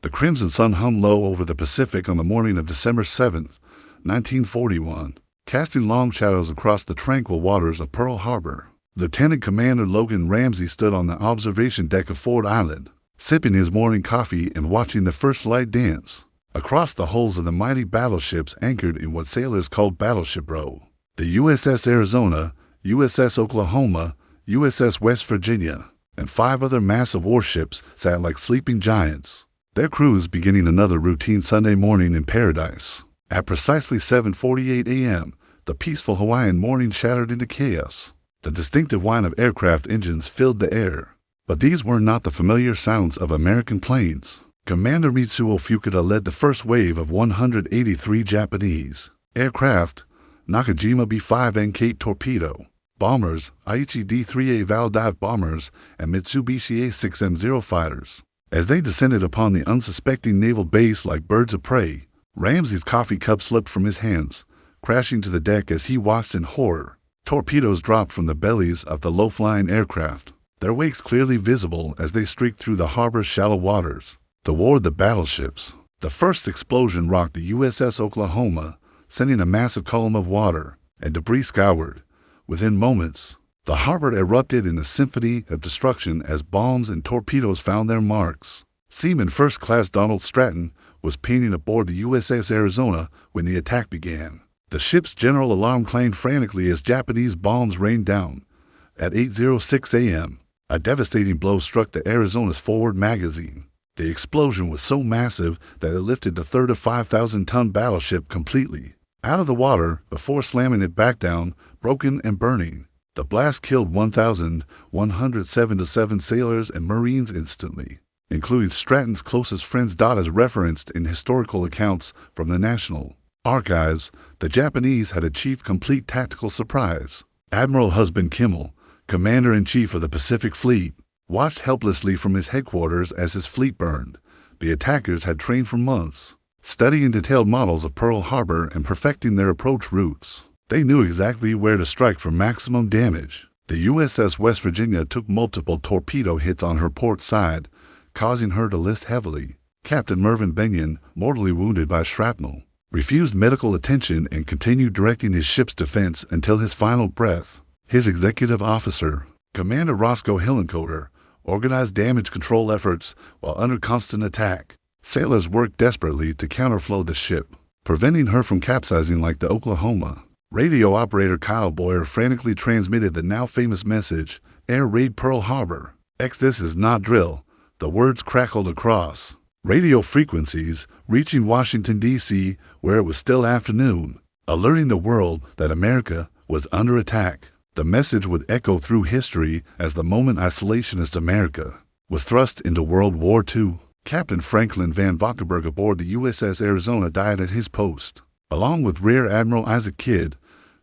The crimson sun hung low over the Pacific on the morning of December 7th, 1941, casting long shadows across the tranquil waters of Pearl Harbor. Lieutenant Commander Logan Ramsey stood on the observation deck of Ford Island, sipping his morning coffee and watching the first light dance across the hulls of the mighty battleships anchored in what sailors called Battleship Row. The USS Arizona, USS Oklahoma, USS West Virginia, and 5 other massive warships sat like sleeping giants, their crews beginning another routine Sunday morning in paradise. At precisely 7:48 a.m., the peaceful Hawaiian morning shattered into chaos. The distinctive whine of aircraft engines filled the air. But these were not the familiar sounds of American planes. Commander Mitsuo Fukuda led the first wave of 183 Japanese aircraft, Nakajima B-5 and Cape torpedo bombers, Aichi D-3A Val dive bombers, and Mitsubishi A-6M0 fighters. As they descended upon the unsuspecting naval base like birds of prey, Ramsey's coffee cup slipped from his hands, crashing to the deck as he watched in horror. Torpedoes dropped from the bellies of the low-flying aircraft, their wakes clearly visible as they streaked through the harbor's shallow waters toward the battleships. The first explosion rocked the USS Oklahoma, sending a massive column of water and debris skyward. Within moments, the harbor erupted in a symphony of destruction as bombs and torpedoes found their marks. Seaman First Class Donald Stratton was painting aboard the USS Arizona when the attack began. The ship's general alarm clanged frantically as Japanese bombs rained down. At 8:06 a.m., a devastating blow struck the Arizona's forward magazine. The explosion was so massive that it lifted the 35,000-ton battleship completely out of the water before slamming it back down, broken and burning. The blast killed 1,177 sailors and Marines instantly, including Stratton's closest friends as referenced in historical accounts from the National Archives. The Japanese had achieved complete tactical surprise. Admiral Husband Kimmel, Commander-in-Chief of the Pacific Fleet, watched helplessly from his headquarters as his fleet burned. The attackers had trained for months, studying detailed models of Pearl Harbor and perfecting their approach routes. They knew exactly where to strike for maximum damage. The USS West Virginia took multiple torpedo hits on her port side, causing her to list heavily. Captain Mervyn Benyon, mortally wounded by shrapnel, refused medical attention and continued directing his ship's defense until his final breath. His executive officer, Commander Roscoe Hillencoter, organized damage control efforts while under constant attack. Sailors worked desperately to counterflow the ship, preventing her from capsizing like the Oklahoma. Radio operator Kyle Boyer frantically transmitted the now famous message, "Air raid Pearl Harbor. This is not drill." The words crackled across radio frequencies, reaching Washington, D.C., where it was still afternoon, alerting the world that America was under attack. The message would echo through history as the moment isolationist America was thrust into World War II. Captain Franklin Van Valkenburg aboard the USS Arizona died at his post, along with Rear Admiral Isaac Kidd,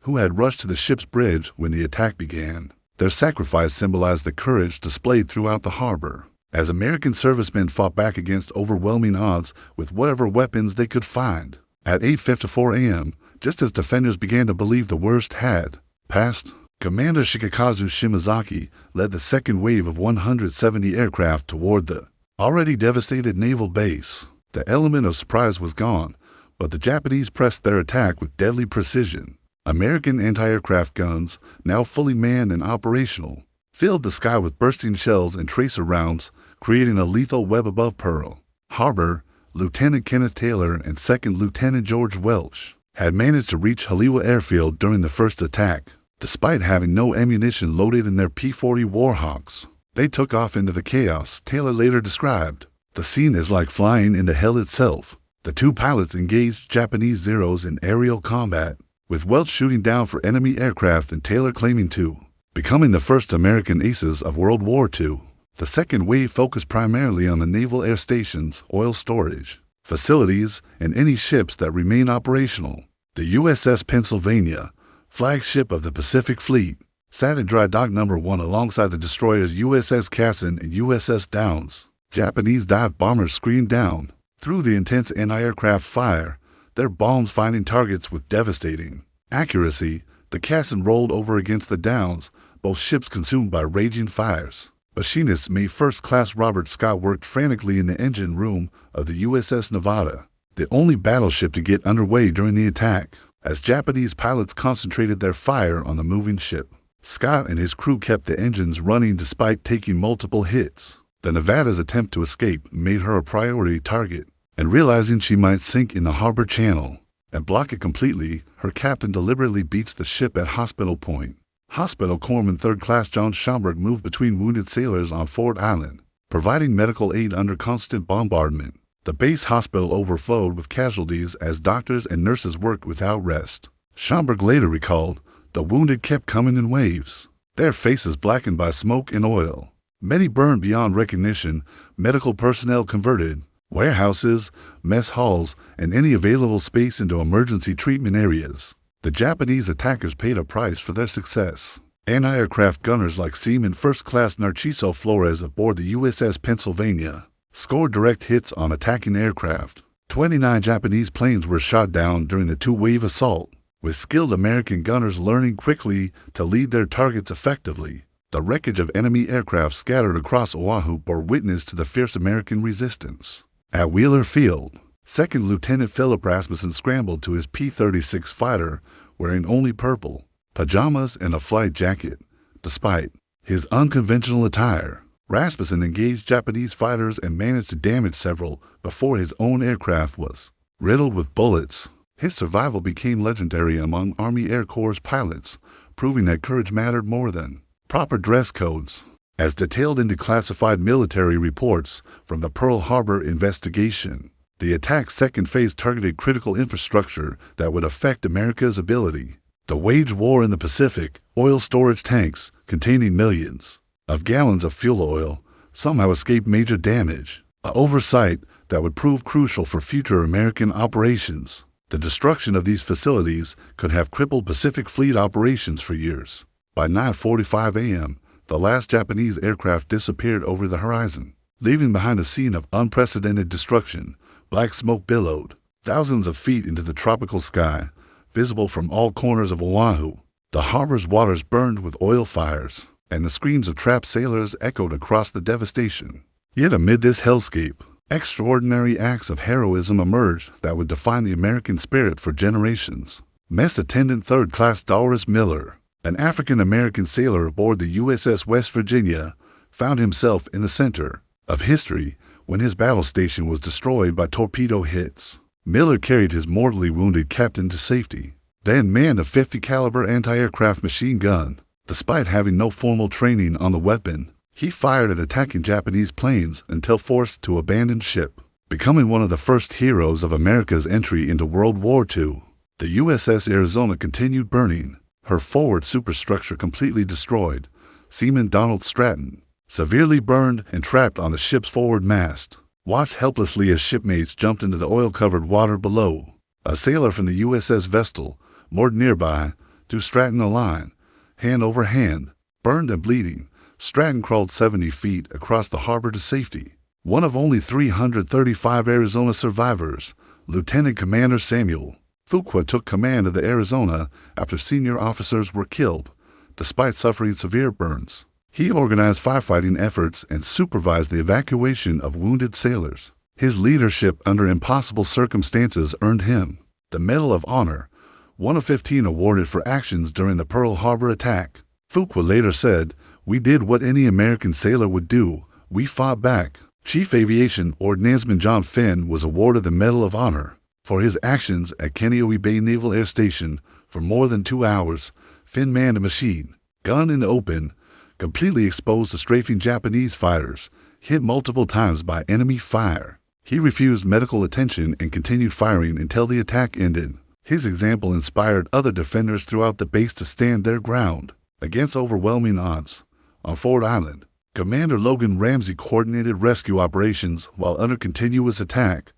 who had rushed to the ship's bridge when the attack began. Their sacrifice symbolized the courage displayed throughout the harbor, as American servicemen fought back against overwhelming odds with whatever weapons they could find. At 8:54 a.m., just as defenders began to believe the worst had passed, Commander Shigekazu Shimazaki led the second wave of 170 aircraft toward the already devastated naval base. The element of surprise was gone, but the Japanese pressed their attack with deadly precision. American anti-aircraft guns, now fully manned and operational, filled the sky with bursting shells and tracer rounds, creating a lethal web above Pearl Harbor. Lieutenant Kenneth Taylor and Second Lieutenant George Welch had managed to reach Haliwa Airfield during the first attack. Despite having no ammunition loaded in their P-40 Warhawks, they took off into the chaos. Taylor later described, "The scene is like flying into hell itself." The two pilots engaged Japanese Zeros in aerial combat, with Welch shooting down for enemy aircraft and Taylor claiming to becoming the first American aces of World War II. The second wave focused primarily on the naval air stations, oil storage facilities, and any ships that remain operational. The USS Pennsylvania, flagship of the Pacific Fleet, sat in dry dock number 1 alongside the destroyers USS Cassin and USS Downs. Japanese dive bombers screamed down through the intense anti-aircraft fire, their bombs finding targets with devastating accuracy. The Cassin rolled over against the Downs, both ships consumed by raging fires. Machinist Mate First Class Robert Scott worked frantically in the engine room of the USS Nevada, the only battleship to get underway during the attack, as Japanese pilots concentrated their fire on the moving ship. Scott and his crew kept the engines running despite taking multiple hits. The Nevada's attempt to escape made her a priority target, and realizing she might sink in the harbor channel and block it completely, her captain deliberately beats the ship at Hospital Point. Hospital Corpsman 3rd Class John Schomburg moved between wounded sailors on Ford Island, providing medical aid under constant bombardment. The base hospital overflowed with casualties as doctors and nurses worked without rest. Schomburg later recalled, "The wounded kept coming in waves, their faces blackened by smoke and oil. Many burned beyond recognition, medical personnel converted warehouses, mess halls, and any available space into emergency treatment areas." The Japanese attackers paid a price for their success. Anti-aircraft gunners like Seaman First Class Narciso Flores aboard the USS Pennsylvania scored direct hits on attacking aircraft. 29 Japanese planes were shot down during the two-wave assault, with skilled American gunners learning quickly to lead their targets effectively. The wreckage of enemy aircraft scattered across Oahu bore witness to the fierce American resistance. At Wheeler Field, 2nd Lieutenant Philip Rasmussen scrambled to his P-36 fighter wearing only purple pajamas and a flight jacket. Despite his unconventional attire, Rasmussen engaged Japanese fighters and managed to damage several before his own aircraft was riddled with bullets. His survival became legendary among Army Air Corps pilots, proving that courage mattered more than proper dress codes. As detailed in declassified military reports from the Pearl Harbor investigation, the attack's second phase targeted critical infrastructure that would affect America's ability to wage war in the Pacific. Oil storage tanks containing millions of gallons of fuel oil somehow escaped major damage, an oversight that would prove crucial for future American operations. The destruction of these facilities could have crippled Pacific Fleet operations for years. By 9:45 a.m., the last Japanese aircraft disappeared over the horizon, leaving behind a scene of unprecedented destruction. Black smoke billowed thousands of feet into the tropical sky, visible from all corners of Oahu. The harbor's waters burned with oil fires, and the screams of trapped sailors echoed across the devastation. Yet amid this hellscape, extraordinary acts of heroism emerged that would define the American spirit for generations. Mess Attendant 3rd Class Doris Miller, an African-American sailor aboard the USS West Virginia, found himself in the center of history when his battle station was destroyed by torpedo hits. Miller carried his mortally wounded captain to safety, then manned a 50 caliber anti-aircraft machine gun. Despite having no formal training on the weapon, he fired at attacking Japanese planes until forced to abandon ship, becoming one of the first heroes of America's entry into World War II. The USS Arizona continued burning, her forward superstructure completely destroyed. Seaman Donald Stratton, severely burned and trapped on the ship's forward mast, watched helplessly as shipmates jumped into the oil-covered water below. A sailor from the USS Vestal, moored nearby, threw Stratton a line. Hand over hand, burned and bleeding, Stratton crawled 70 feet across the harbor to safety. One of only 335 Arizona survivors, Lieutenant Commander Samuel Fuqua took command of the Arizona after senior officers were killed, despite suffering severe burns. He organized firefighting efforts and supervised the evacuation of wounded sailors. His leadership under impossible circumstances earned him the Medal of Honor, one of 15 awarded for actions during the Pearl Harbor attack. Fuqua later said, "We did what any American sailor would do. We fought back." Chief Aviation Ordnanceman John Finn was awarded the Medal of Honor for his actions at Kaneohe Bay Naval Air Station. For more than 2 hours, Finn manned a machine gun in the open, completely exposed to strafing Japanese fighters, hit multiple times by enemy fire. He refused medical attention and continued firing until the attack ended. His example inspired other defenders throughout the base to stand their ground against overwhelming odds. On Ford Island, Commander Logan Ramsey coordinated rescue operations while under continuous attack.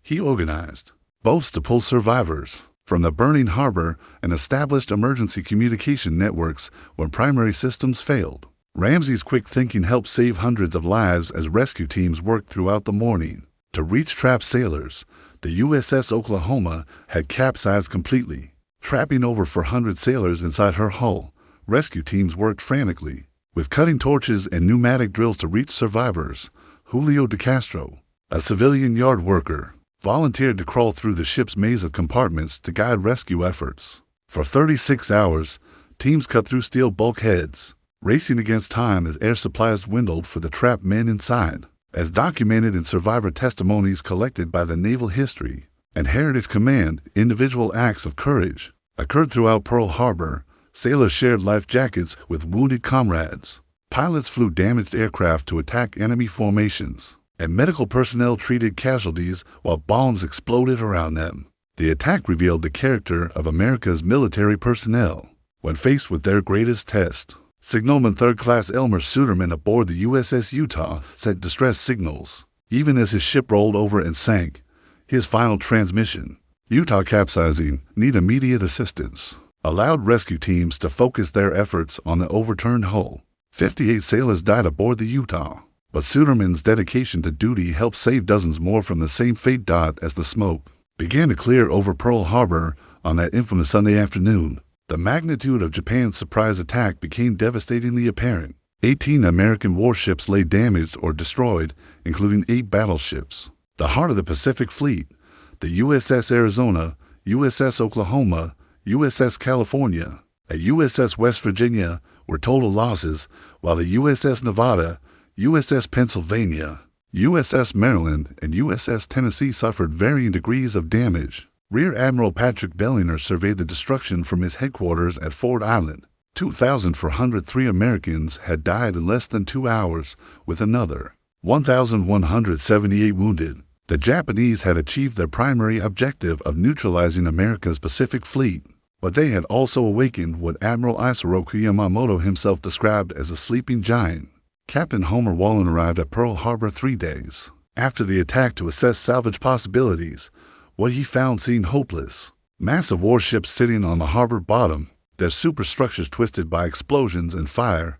He organized boats to pull survivors from the burning harbor and established emergency communication networks when primary systems failed. Ramsey's quick thinking helped save hundreds of lives as rescue teams worked throughout the morning to reach trapped sailors. The USS Oklahoma had capsized completely, trapping over 400 sailors inside her hull. Rescue teams worked frantically, With cutting torches and pneumatic drills to reach survivors, Julio de Castro, a civilian yard worker, volunteered to crawl through the ship's maze of compartments to guide rescue efforts. For 36 hours, teams cut through steel bulkheads, racing against time as air supplies dwindled for the trapped men inside. As documented in survivor testimonies collected by the Naval History and Heritage Command, individual acts of courage occurred throughout Pearl Harbor. Sailors shared life jackets with wounded comrades. Pilots flew damaged aircraft to attack enemy formations, and medical personnel treated casualties while bombs exploded around them. The attack revealed the character of America's military personnel when faced with their greatest test. Signalman Third Class Elmer Suderman aboard the USS Utah sent distress signals, even as his ship rolled over and sank. His final transmission, Utah capsizing, need immediate assistance, allowed rescue teams to focus their efforts on the overturned hull. 58 sailors died aboard the Utah, but Suderman's dedication to duty helped save dozens more from the same fate. As the smoke began to clear over Pearl Harbor on that infamous Sunday afternoon, the magnitude of Japan's surprise attack became devastatingly apparent. 18 American warships lay damaged or destroyed, including 8 battleships. The heart of the Pacific Fleet, the USS Arizona, USS Oklahoma, USS California, and USS West Virginia were total losses, while the USS Nevada, USS Pennsylvania, USS Maryland, and USS Tennessee suffered varying degrees of damage. Rear Admiral Patrick Bellinger surveyed the destruction from his headquarters at Ford Island. 2,403 Americans had died in less than 2 hours, with another 1,178 wounded. The Japanese had achieved their primary objective of neutralizing America's Pacific Fleet, but they had also awakened what Admiral Isoroku Yamamoto himself described as a sleeping giant. Captain Homer Wallen arrived at Pearl Harbor 3 days after the attack to assess salvage possibilities. What he found seemed hopeless. Massive warships sitting on the harbor bottom, their superstructures twisted by explosions and fire,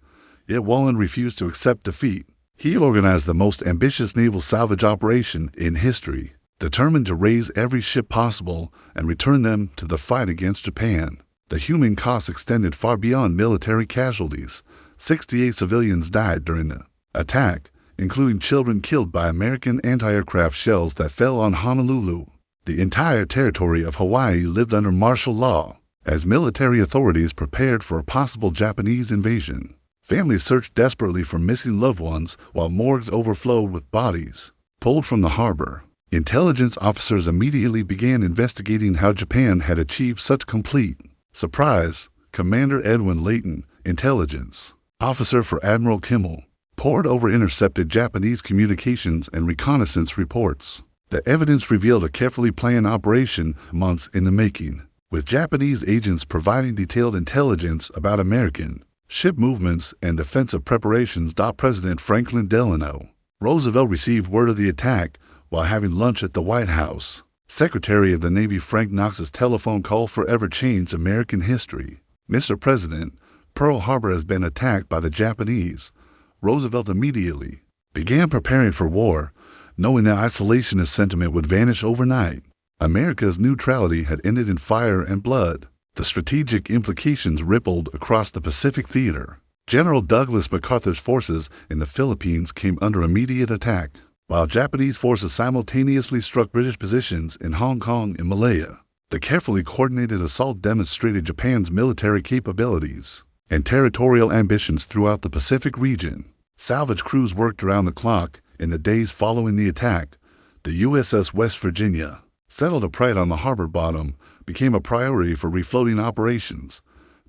yet Wallen refused to accept defeat. He organized the most ambitious naval salvage operation in history, determined to raise every ship possible and return them to the fight against Japan. The human cost extended far beyond military casualties. 68 civilians died during the attack, including children killed by American anti-aircraft shells that fell on Honolulu. The entire territory of Hawaii lived under martial law, as military authorities prepared for a possible Japanese invasion. Families searched desperately for missing loved ones while morgues overflowed with bodies pulled from the harbor. Intelligence officers immediately began investigating how Japan had achieved such complete surprise. Commander Edwin Layton, intelligence officer for Admiral Kimmel, pored over intercepted Japanese communications and reconnaissance reports. The evidence revealed a carefully planned operation months in the making, with Japanese agents providing detailed intelligence about American ship movements and defensive preparations. President Franklin Delano Roosevelt received word of the attack while having lunch at the White House. Secretary of the Navy Frank Knox's telephone call forever changed American history. Mr. President, Pearl Harbor has been attacked by the Japanese. Roosevelt immediately began preparing for war, knowing that isolationist sentiment would vanish overnight. America's neutrality had ended in fire and blood. The strategic implications rippled across the Pacific theater. General Douglas MacArthur's forces in the Philippines came under immediate attack, while Japanese forces simultaneously struck British positions in Hong Kong and Malaya. The carefully coordinated assault demonstrated Japan's military capabilities and territorial ambitions throughout the Pacific region. Salvage crews worked around the clock. In the days following the attack, the USS West Virginia, settled upright on the harbor bottom, became a priority for refloating operations.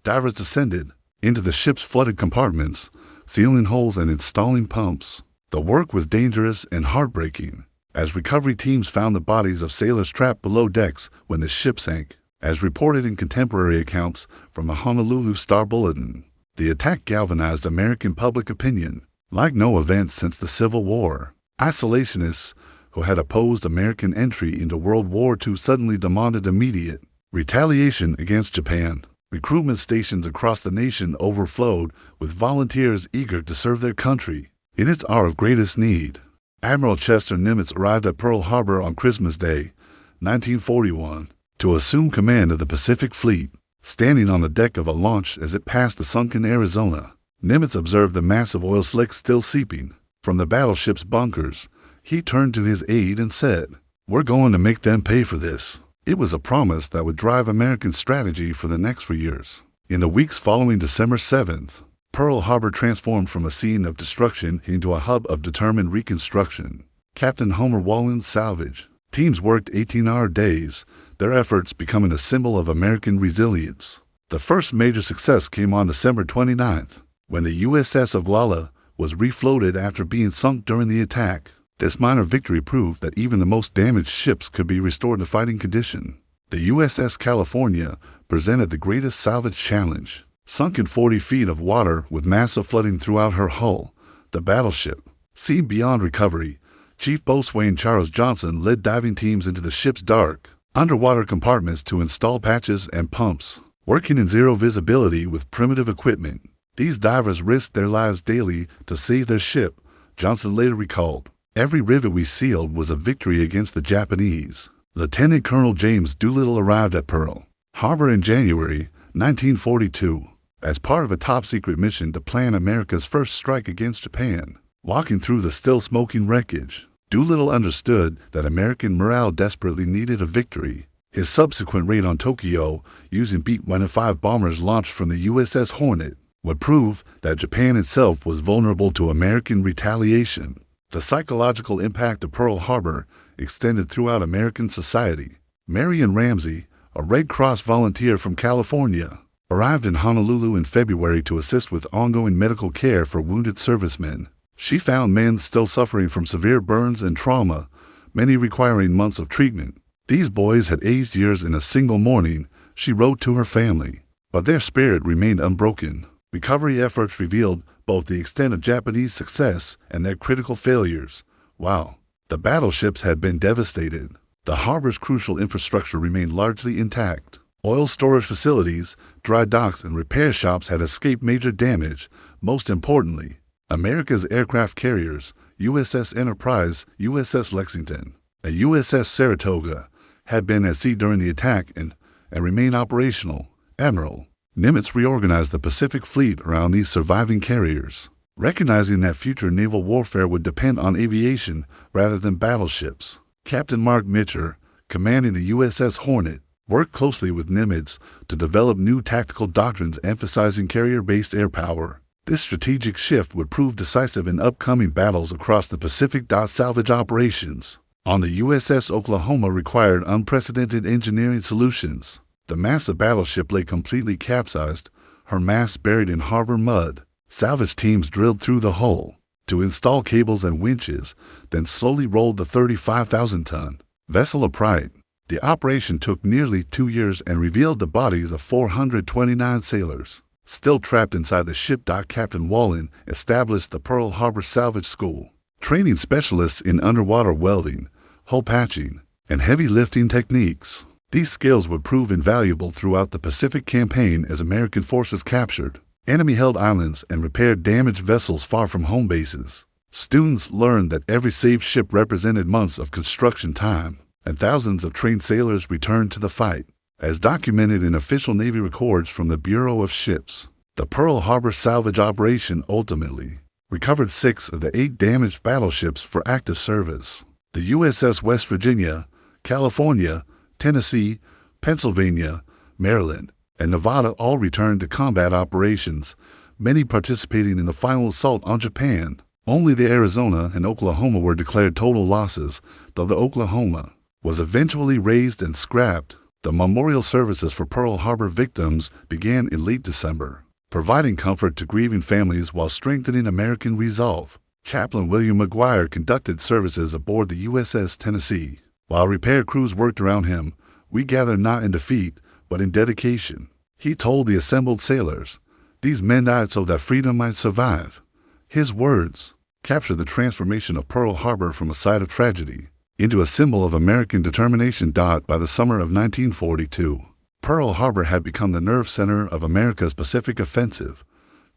Divers descended into the ship's flooded compartments, sealing holes and installing pumps. The work was dangerous and heartbreaking, as recovery teams found the bodies of sailors trapped below decks when the ship sank. As reported in contemporary accounts from the Honolulu Star Bulletin, the attack galvanized American public opinion like no event since the Civil War. Isolationists who had opposed American entry into World War II suddenly demanded immediate retaliation against Japan. Recruitment stations across the nation overflowed with volunteers eager to serve their country in its hour of greatest need. Admiral Chester Nimitz arrived at Pearl Harbor on Christmas Day, 1941, to assume command of the Pacific Fleet. Standing on the deck of a launch as it passed the sunken Arizona, Nimitz observed the massive oil slicks still seeping from the battleship's bunkers. He turned to his aide and said, "We're going to make them pay for this." It was a promise that would drive American strategy for the next 4 years. In the weeks following December 7th, Pearl Harbor transformed from a scene of destruction into a hub of determined reconstruction. Captain Homer Wallen's salvage teams worked 18-hour days, their efforts becoming a symbol of American resilience. The first major success came on December 29th, when the USS Oglala was refloated after being sunk during the attack. This minor victory proved that even the most damaged ships could be restored to fighting condition. The USS California presented the greatest salvage challenge. Sunk in 40 feet of water with massive flooding throughout her hull, the battleship seemed beyond recovery. Chief Boatswain Charles Johnson led diving teams into the ship's dark, underwater compartments to install patches and pumps. Working in zero visibility with primitive equipment, these divers risked their lives daily to save their ship. Johnson later recalled, "Every rivet we sealed was a victory against the Japanese." Lieutenant Colonel James Doolittle arrived at Pearl Harbor in January 1942 as part of a top-secret mission to plan America's first strike against Japan. Walking through the still-smoking wreckage, Doolittle understood that American morale desperately needed a victory. His subsequent raid on Tokyo, using B-105 bombers launched from the USS Hornet, would prove that Japan itself was vulnerable to American retaliation. The psychological impact of Pearl Harbor extended throughout American society. Marion Ramsey, a Red Cross volunteer from California, arrived in Honolulu in February to assist with ongoing medical care for wounded servicemen. She found men still suffering from severe burns and trauma, many requiring months of treatment. These boys had aged years in a single morning, she wrote to her family, but their spirit remained unbroken. Recovery efforts revealed both the extent of Japanese success and their critical failures. While the battleships had been devastated, the harbor's crucial infrastructure remained largely intact. Oil storage facilities, dry docks, and repair shops had escaped major damage. Most importantly, America's aircraft carriers, USS Enterprise, USS Lexington, and USS Saratoga, had been at sea during the attack and remain operational. Admiral Nimitz reorganized the Pacific Fleet around these surviving carriers, recognizing that future naval warfare would depend on aviation rather than battleships. Captain Mark Mitcher, commanding the USS Hornet, worked closely with Nimitz to develop new tactical doctrines emphasizing carrier-based air power. This strategic shift would prove decisive in upcoming battles across the Pacific. Salvage operations on the USS Oklahoma required unprecedented engineering solutions. The massive battleship lay completely capsized, her masts buried in harbor mud. Salvage teams drilled through the hull to install cables and winches, then slowly rolled the 35,000-ton vessel upright. The operation took nearly 2 years and revealed the bodies of 429 sailors still trapped inside the ship. Captain Wallen established the Pearl Harbor Salvage School, training specialists in underwater welding, hull patching, and heavy lifting techniques. These skills would prove invaluable throughout the Pacific campaign as American forces captured enemy-held islands and repaired damaged vessels far from home bases. Students learned that every saved ship represented months of construction time, and thousands of trained sailors returned to the fight. As documented in official Navy records from the Bureau of Ships, the Pearl Harbor salvage operation ultimately recovered 6 of the 8 damaged battleships for active service. The USS West Virginia, California, Tennessee, Pennsylvania, Maryland, and Nevada all returned to combat operations, many participating in the final assault on Japan. Only the Arizona and Oklahoma were declared total losses, though the Oklahoma was eventually raised and scrapped. The memorial services for Pearl Harbor victims began in late December, providing comfort to grieving families while strengthening American resolve. Chaplain William McGuire conducted services aboard the USS Tennessee. While repair crews worked around him, "We gather not in defeat, but in dedication," he told the assembled sailors. These men died so that freedom might survive. His words captured the transformation of Pearl Harbor from a site of tragedy into a symbol of American determination. By the summer of 1942, Pearl Harbor had become the nerve center of America's Pacific offensive.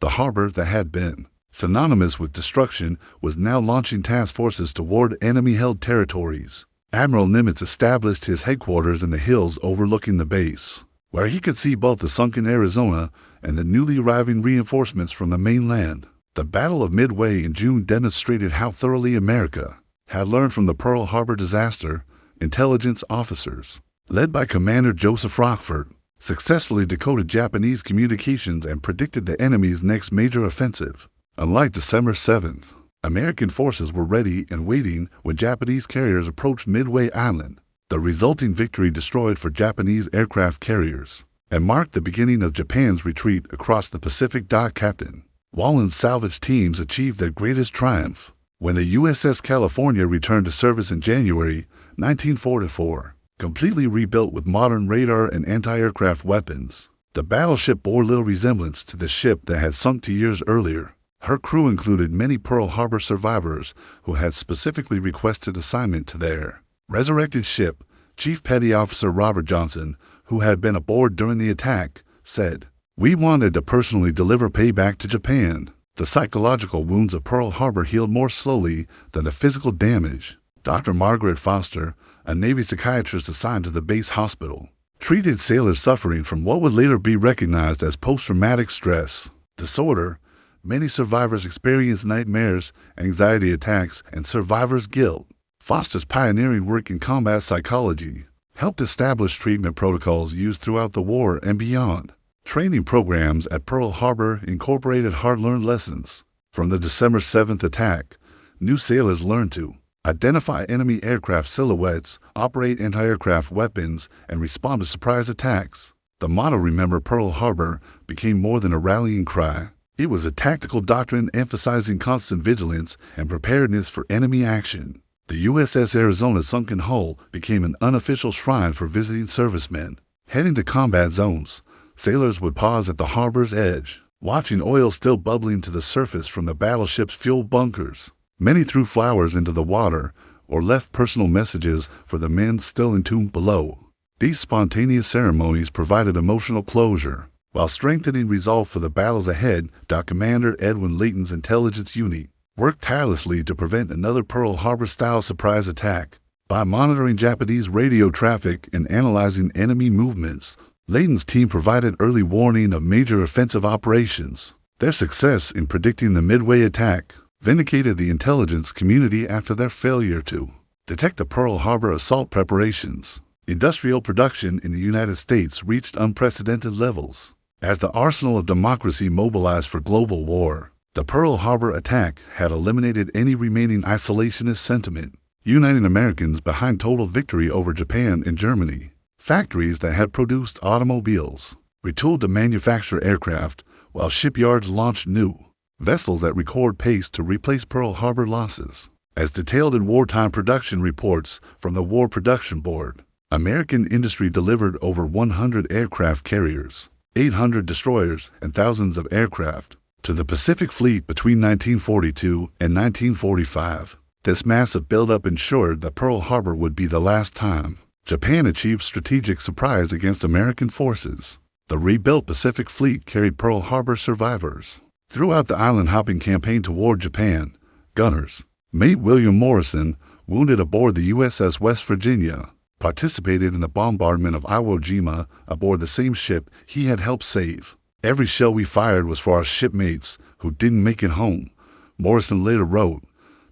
The harbor that had been synonymous with destruction was now launching task forces toward enemy-held territories. Admiral Nimitz established his headquarters in the hills overlooking the base. where he could see both the sunken Arizona and the newly arriving reinforcements from the mainland. The Battle of Midway in June demonstrated how thoroughly America had learned from the Pearl Harbor disaster. Intelligence officers, led by Commander Joseph Rockford, successfully decoded Japanese communications and predicted the enemy's next major offensive. Unlike December 7th, American forces were ready and waiting when Japanese carriers approached Midway Island. The resulting victory destroyed for Japanese aircraft carriers and marked the beginning of Japan's retreat across the Pacific. Captain Wallen's salvage teams achieved their greatest triumph when the USS California returned to service in January 1944, completely rebuilt with modern radar and anti-aircraft weapons. The battleship bore little resemblance to the ship that had sunk 2 years earlier. Her crew included many Pearl Harbor survivors who had specifically requested assignment to their resurrected ship. Chief Petty Officer Robert Johnson, who had been aboard during the attack, said, "We wanted to personally deliver payback to Japan. The psychological wounds of Pearl Harbor healed more slowly than the physical damage." Dr. Margaret Foster, a Navy psychiatrist assigned to the base hospital, treated sailors suffering from what would later be recognized as post-traumatic stress disorder. Many survivors experienced nightmares, anxiety attacks, and survivor's guilt. Foster's pioneering work in combat psychology helped establish treatment protocols used throughout the war and beyond. Training programs at Pearl Harbor incorporated hard-learned lessons. From the December 7th attack, new sailors learned to identify enemy aircraft silhouettes, operate anti-aircraft weapons, and respond to surprise attacks. The motto "Remember Pearl Harbor" became more than a rallying cry. It was a tactical doctrine emphasizing constant vigilance and preparedness for enemy action. The USS Arizona's sunken hull became an unofficial shrine for visiting servicemen. Heading to combat zones, sailors would pause at the harbor's edge, watching oil still bubbling to the surface from the battleship's fuel bunkers. Many threw flowers into the water or left personal messages for the men still entombed below. These spontaneous ceremonies provided emotional closure, while strengthening resolve for the battles ahead. Commander Edwin Layton's intelligence unit worked tirelessly to prevent another Pearl Harbor-style surprise attack. By monitoring Japanese radio traffic and analyzing enemy movements, Layton's team provided early warning of major offensive operations. Their success in predicting the Midway attack vindicated the intelligence community after their failure to detect the Pearl Harbor assault preparations. Industrial production in the United States reached unprecedented levels as the arsenal of democracy mobilized for global war. The Pearl Harbor attack had eliminated any remaining isolationist sentiment, uniting Americans behind total victory over Japan and Germany. Factories that had produced automobiles retooled to manufacture aircraft, while shipyards launched new vessels at record pace to replace Pearl Harbor losses. As detailed in wartime production reports from the War Production Board, American industry delivered over 100 aircraft carriers, 800 destroyers, and thousands of aircraft to the Pacific Fleet between 1942 and 1945. This massive buildup ensured that Pearl Harbor would be the last time Japan achieved strategic surprise against American forces. The rebuilt Pacific Fleet carried Pearl Harbor survivors throughout the island-hopping campaign toward Japan. Gunners Mate William Morrison, wounded aboard the USS West Virginia, participated in the bombardment of Iwo Jima aboard the same ship he had helped save. "Every shell we fired was for our shipmates who didn't make it home," Morrison later wrote.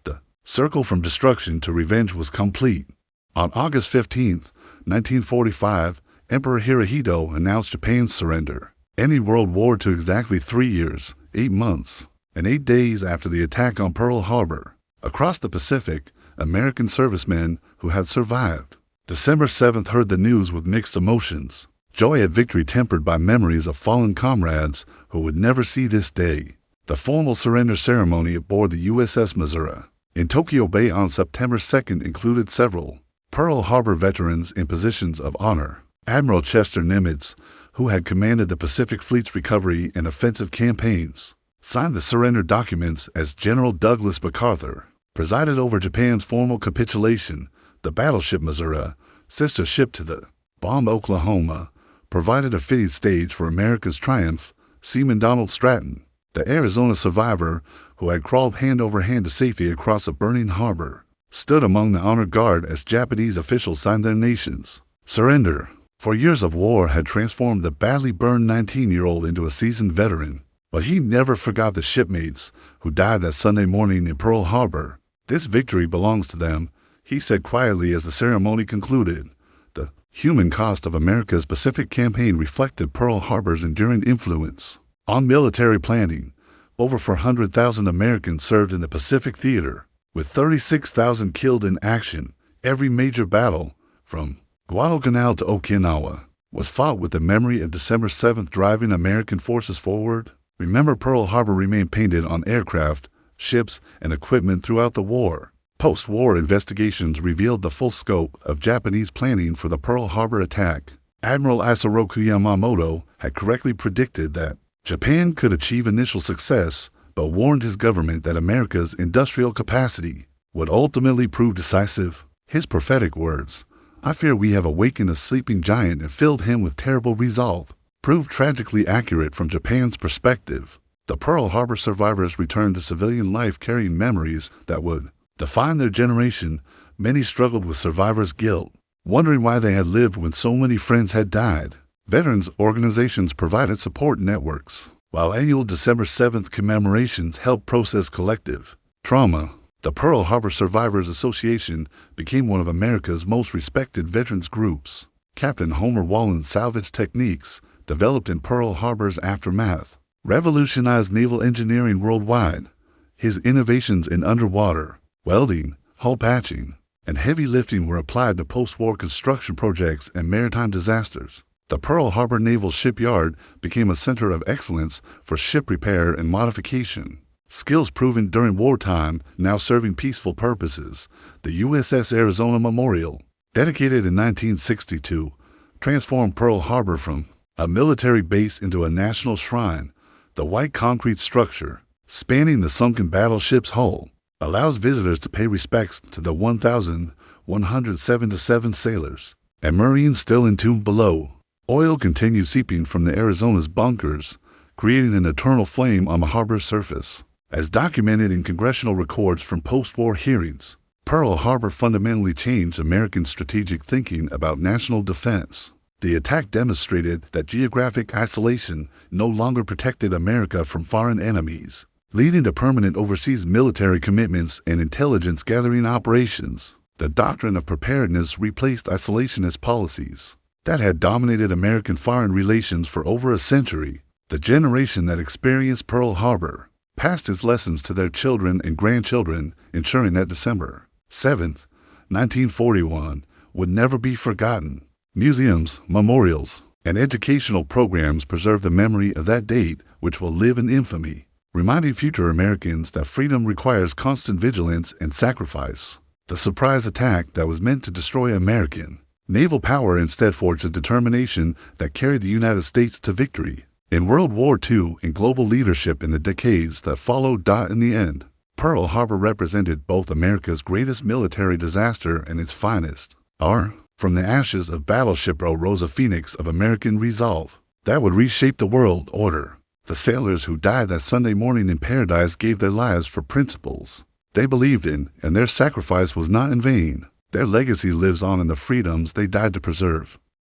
The circle from destruction to revenge was complete. On August 15, 1945, Emperor Hirohito announced Japan's surrender, ending World War II exactly 3 years, 8 months, and 8 days after the attack on Pearl Harbor. Across the Pacific, American servicemen who had survived December 7th heard the news with mixed emotions. Joy at victory tempered by memories of fallen comrades who would never see this day. The formal surrender ceremony aboard the USS Missouri in Tokyo Bay on September 2nd included several Pearl Harbor veterans in positions of honor. Admiral Chester Nimitz, who had commanded the Pacific Fleet's recovery and offensive campaigns, signed the surrender documents as General Douglas MacArthur presided over Japan's formal capitulation. The battleship Missouri, sister ship to the bomb Oklahoma, provided a fitting stage for America's triumph. Seaman Donald Stratton, the Arizona survivor who had crawled hand over hand to safety across a burning harbor, stood among the honored guard as Japanese officials signed their nation's surrender. 4 years of war had transformed the badly burned 19-year-old into a seasoned veteran, but he never forgot the shipmates who died that Sunday morning in Pearl Harbor. "This victory belongs to them," he said quietly as the ceremony concluded. The human cost of America's Pacific campaign reflected Pearl Harbor's enduring influence on military planning. Over 400,000 Americans served in the Pacific theater, with 36,000 killed in action. Every major battle, from Guadalcanal to Okinawa, was fought with the memory of December 7th driving American forces forward. Remember, Pearl Harbor remained painted on aircraft, ships, and equipment throughout the war. Post-war investigations revealed the full scope of Japanese planning for the Pearl Harbor attack. Admiral Isoroku Yamamoto had correctly predicted that Japan could achieve initial success, but warned his government that America's industrial capacity would ultimately prove decisive. His prophetic words, "I fear we have awakened a sleeping giant and filled him with terrible resolve," proved tragically accurate from Japan's perspective. The Pearl Harbor survivors returned to civilian life carrying memories that would define their generation. Many struggled with survivors' guilt, wondering why they had lived when so many friends had died. Veterans organizations provided support networks, while annual December 7th commemorations helped process collective trauma. The Pearl Harbor Survivors Association became one of America's most respected veterans groups. Captain Homer Wallen's salvage techniques, developed in Pearl Harbor's aftermath, revolutionized naval engineering worldwide. His innovations in underwater welding, hull patching, and heavy lifting were applied to post-war construction projects and maritime disasters. The Pearl Harbor Naval Shipyard became a center of excellence for ship repair and modification. Skills proven during wartime, now serving peaceful purposes. The USS Arizona Memorial, dedicated in 1962, transformed Pearl Harbor from a military base into a national shrine. The white concrete structure, spanning the sunken battleship's hull, allows visitors to pay respects to the 1,177 sailors and Marines still entombed below. Oil continued seeping from the Arizona's bunkers, creating an eternal flame on the harbor's surface. As documented in congressional records from post-war hearings, Pearl Harbor fundamentally changed American strategic thinking about national defense. The attack demonstrated that geographic isolation no longer protected America from foreign enemies, leading to permanent overseas military commitments and intelligence-gathering operations. The doctrine of preparedness replaced isolationist policies that had dominated American foreign relations for over a century. The generation that experienced Pearl Harbor passed its lessons to their children and grandchildren, ensuring that December 7th, 1941 would never be forgotten. Museums, memorials, and educational programs preserve the memory of that date, which will live in infamy, reminding future Americans that freedom requires constant vigilance and sacrifice. The surprise attack that was meant to destroy American naval power instead forged a determination that carried the United States to victory in World War II and global leadership in the decades that followed. In the end, Pearl Harbor represented both America's greatest military disaster and its finest hour. From the ashes of Battleship Row rose a phoenix of American resolve that would reshape the world order. The sailors who died that Sunday morning in paradise gave their lives for principles they believed in, and their sacrifice was not in vain. Their legacy lives on in the freedoms they died to preserve.